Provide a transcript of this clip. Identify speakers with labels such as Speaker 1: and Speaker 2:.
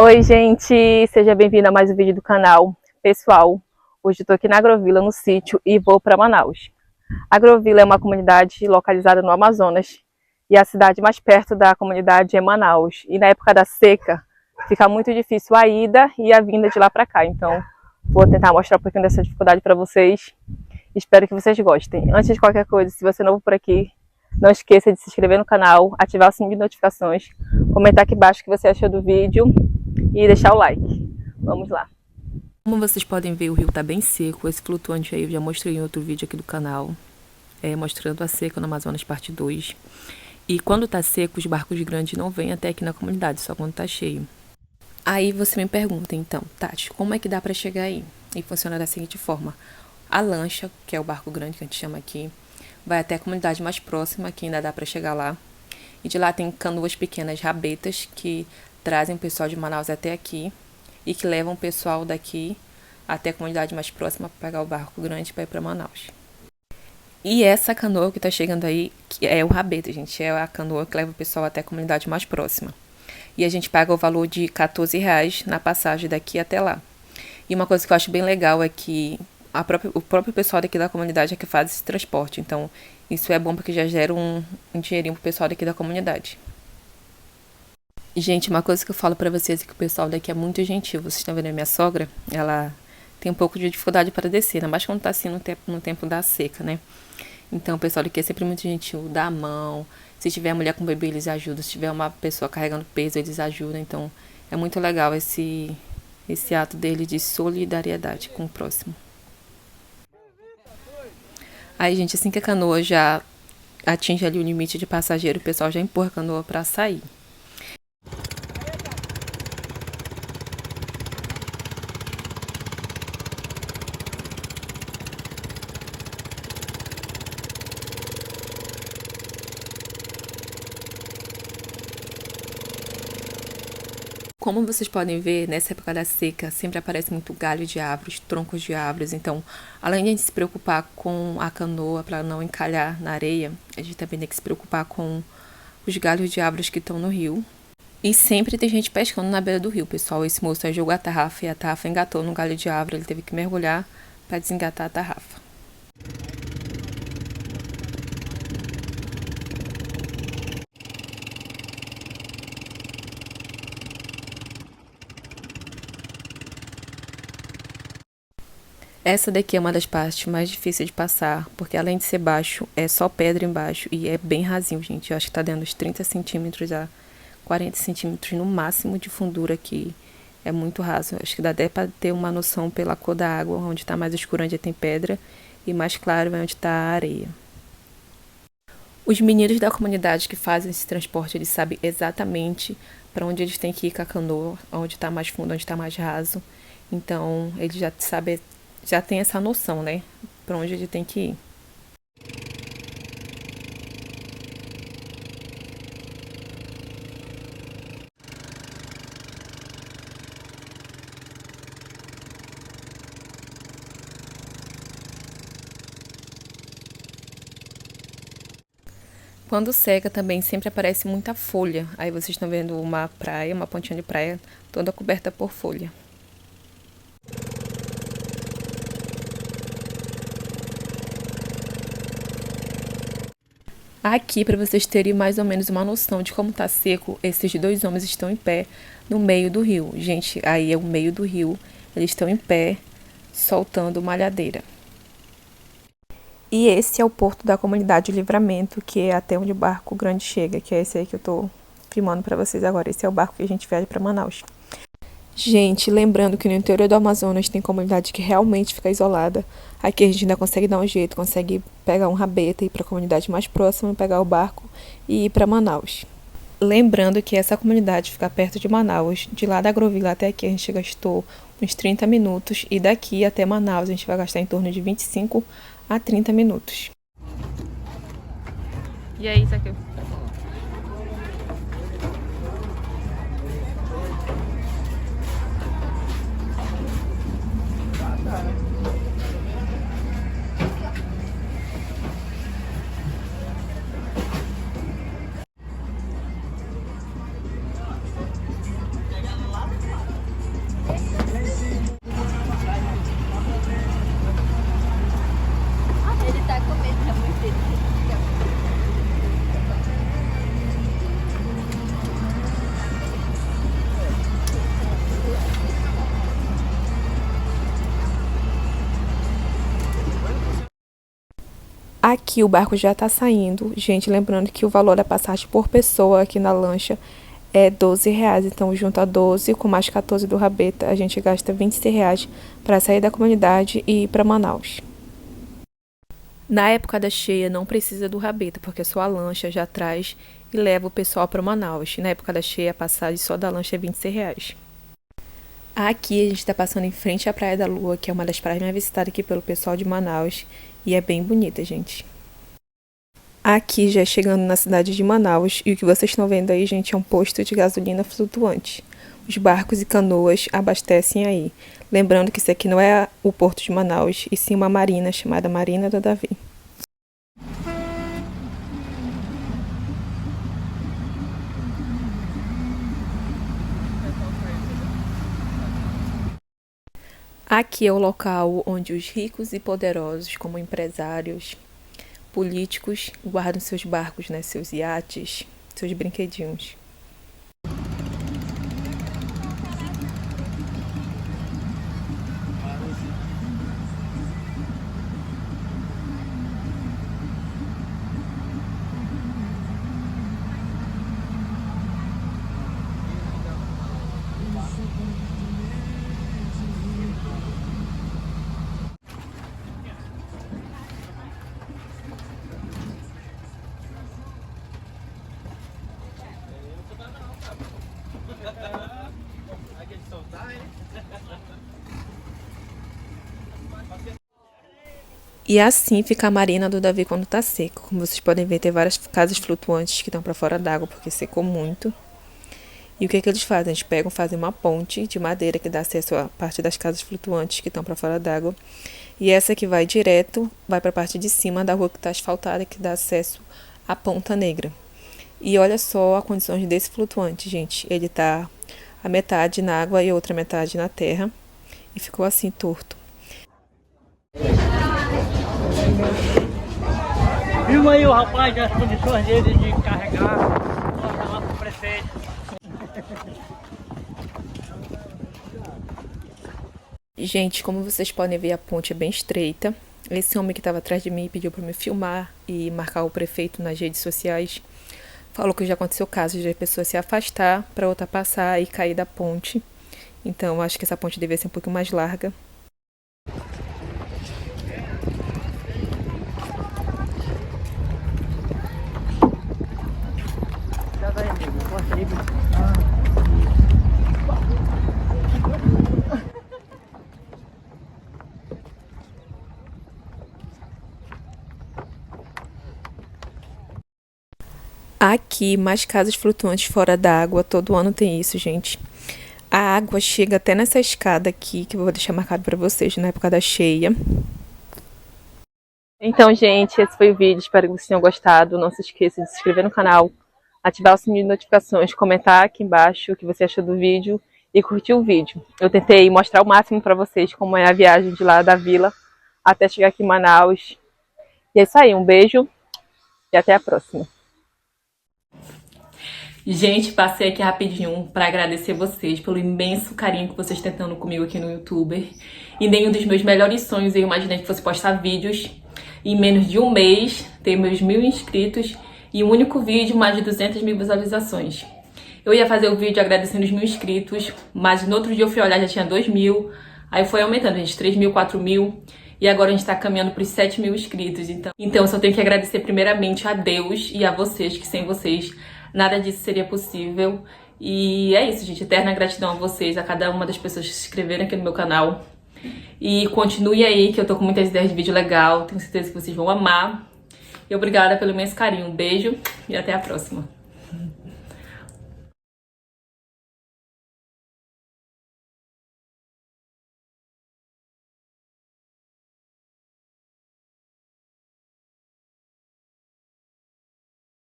Speaker 1: Oi, gente! Seja bem-vindo a mais um vídeo do canal. Pessoal, hoje eu tô aqui na Agrovila, no sítio, e vou para Manaus. A Agrovila é uma comunidade localizada no Amazonas e a cidade mais perto da comunidade é Manaus. E na época da seca, fica muito difícil a ida e a vinda de lá para cá. Então, vou tentar mostrar um pouquinho dessa dificuldade para vocês. Espero que vocês gostem. Antes de qualquer coisa, se você é novo por aqui, não esqueça de se inscrever no canal, ativar o sininho de notificações, comentar aqui embaixo o que você achou do vídeo e deixar o like. Vamos lá. Como vocês podem ver, o rio está bem seco. Esse flutuante aí eu já mostrei em outro vídeo aqui do canal, mostrando a seca no Amazonas parte 2. E quando está seco, os barcos grandes não vêm até aqui na comunidade, só quando está cheio. Aí você me pergunta, então, Tati, como é que dá para chegar aí? E funciona da seguinte forma: a lancha, que é o barco grande que a gente chama aqui, vai até a comunidade mais próxima, que ainda dá para chegar lá. E de lá tem canoas pequenas, rabetas, que trazem o pessoal de Manaus até aqui e que levam o pessoal daqui até a comunidade mais próxima para pegar o barco grande para ir para Manaus. E essa canoa que está chegando aí, que é o rabeta, gente, é a canoa que leva o pessoal até a comunidade mais próxima. E a gente paga o valor de R$14 na passagem daqui até lá. E uma coisa que eu acho bem legal é que o próprio pessoal daqui da comunidade é que faz esse transporte. Então, isso é bom porque já gera um dinheirinho pro pessoal daqui da comunidade. Gente, uma coisa que eu falo pra vocês é que o pessoal daqui é muito gentil. Vocês estão vendo a minha sogra? Ela tem um pouco de dificuldade para descer, ainda mais quando tá assim no tempo da seca, né? Então, o pessoal daqui é sempre muito gentil, dá a mão. Se tiver mulher com bebê, eles ajudam. Se tiver uma pessoa carregando peso, eles ajudam. Então, é muito legal esse ato dele de solidariedade com o próximo. Aí, gente, assim que a canoa já atinge ali o limite de passageiro, o pessoal já empurra a canoa para sair. Como vocês podem ver, nessa época da seca, sempre aparece muito galho de árvores, troncos de árvores. Então, além de a gente se preocupar com a canoa para não encalhar na areia, a gente também tem que se preocupar com os galhos de árvores que estão no rio. E sempre tem gente pescando na beira do rio, pessoal. Esse moço aí jogou a tarrafa e a tarrafa engatou no galho de árvore. Ele teve que mergulhar para desengatar a tarrafa. Essa daqui é uma das partes mais difíceis de passar, porque além de ser baixo, é só pedra embaixo e é bem rasinho, gente. Eu acho que tá dando uns 30 centímetros a 40 centímetros no máximo de fundura aqui. É muito raso. Acho que dá até pra ter uma noção pela cor da água, onde tá mais escuro onde tem pedra e mais claro é onde tá a areia. Os meninos da comunidade que fazem esse transporte, eles sabem exatamente para onde eles têm que ir com a canoa, onde tá mais fundo, onde tá mais raso. Então, eles já sabem, já tem essa noção, né? Para onde ele tem que ir. Quando seca também sempre aparece muita folha. Aí vocês estão vendo uma praia, uma pontinha de praia toda coberta por folha. Aqui, para vocês terem mais ou menos uma noção de como tá seco, esses dois homens estão em pé no meio do rio. Gente, aí é o meio do rio, eles estão em pé, soltando malhadeira. E esse é o porto da comunidade Livramento, que é até onde o barco grande chega, que é esse aí que eu tô filmando para vocês agora. Esse é o barco que a gente viaja para Manaus. Gente, lembrando que no interior do Amazonas tem comunidade que realmente fica isolada. Aqui a gente ainda consegue dar um jeito, consegue pegar um rabeta e ir para a comunidade mais próxima, pegar o barco e ir para Manaus. Lembrando que essa comunidade fica perto de Manaus. De lá da Agrovila até aqui a gente gastou uns 30 minutos e daqui até Manaus a gente vai gastar em torno de 25 a 30 minutos. E é isso aqui. Aqui o barco já tá saindo. Gente, lembrando que o valor da passagem por pessoa aqui na lancha é R$ 12. Então, junto a 12 com mais 14 do Rabeta, a gente gasta R$ 26 para sair da comunidade e ir para Manaus. Na época da cheia não precisa do Rabeta, porque só a lancha já traz e leva o pessoal para Manaus. Na época da cheia a passagem só da lancha é R$ 26. Aqui a gente está passando em frente à Praia da Lua, que é uma das praias mais visitadas aqui pelo pessoal de Manaus. E é bem bonita, gente. Aqui já chegando na cidade de Manaus. E o que vocês estão vendo aí, gente, é um posto de gasolina flutuante. Os barcos e canoas abastecem aí. Lembrando que isso aqui não é o porto de Manaus, e sim uma marina chamada Marina do Davi. Aqui é o local onde os ricos e poderosos, como empresários, políticos, guardam seus barcos, né, seus iates, seus brinquedinhos. E assim fica a marina do Davi quando tá seco. Como vocês podem ver, tem várias casas flutuantes que estão para fora d'água porque secou muito. E o que eles fazem? Eles pegam, fazem uma ponte de madeira que dá acesso à parte das casas flutuantes que estão para fora d'água. E essa que vai direto, vai para a parte de cima da rua que está asfaltada, que dá acesso à Ponta Negra. E olha só a condições desse flutuante, gente. Ele tá a metade na água e a outra metade na terra. E ficou assim, torto.
Speaker 2: Viu aí o rapaz das condições dele de carregar, mostra lá pro prefeito.
Speaker 1: Gente, como vocês podem ver, a ponte é bem estreita. Esse homem que estava atrás de mim pediu para me filmar e marcar o prefeito nas redes sociais. Falou que já aconteceu casos de a pessoa se afastar para outra passar e cair da ponte. Então, acho que essa ponte deveria ser um pouquinho mais larga. Aqui, mais casas flutuantes fora da água. Todo ano tem isso, gente. A água chega até nessa escada aqui, que eu vou deixar marcado para vocês na época da cheia. Então, gente, esse foi o vídeo. Espero que vocês tenham gostado. Não se esqueça de se inscrever no canal, ativar o sininho de notificações, comentar aqui embaixo o que você achou do vídeo e curtir o vídeo. Eu tentei mostrar o máximo para vocês como é a viagem de lá da vila até chegar aqui em Manaus. E é isso aí, um beijo e até a próxima. Gente, passei aqui rapidinho para agradecer vocês pelo imenso carinho que vocês estão tendo comigo aqui no YouTube. E nenhum dos meus melhores sonhos eu imaginei que fosse postar vídeos em menos de um mês, ter meus 1000 inscritos e um único vídeo, mais de 200 mil visualizações. Eu ia fazer o vídeo agradecendo os 1000 inscritos, mas no outro dia eu fui olhar, já tinha 2000, aí foi aumentando, gente, 3000, 4000, e agora a gente tá caminhando para os 7000 inscritos. Então eu só tenho que agradecer primeiramente a Deus e a vocês, que sem vocês nada disso seria possível. E é isso, gente. Eterna gratidão a vocês, a cada uma das pessoas que se inscreveram aqui no meu canal. E continue aí, que eu tô com muitas ideias de vídeo legal. Tenho certeza que vocês vão amar. E obrigada pelo imenso carinho. Um beijo e até a próxima.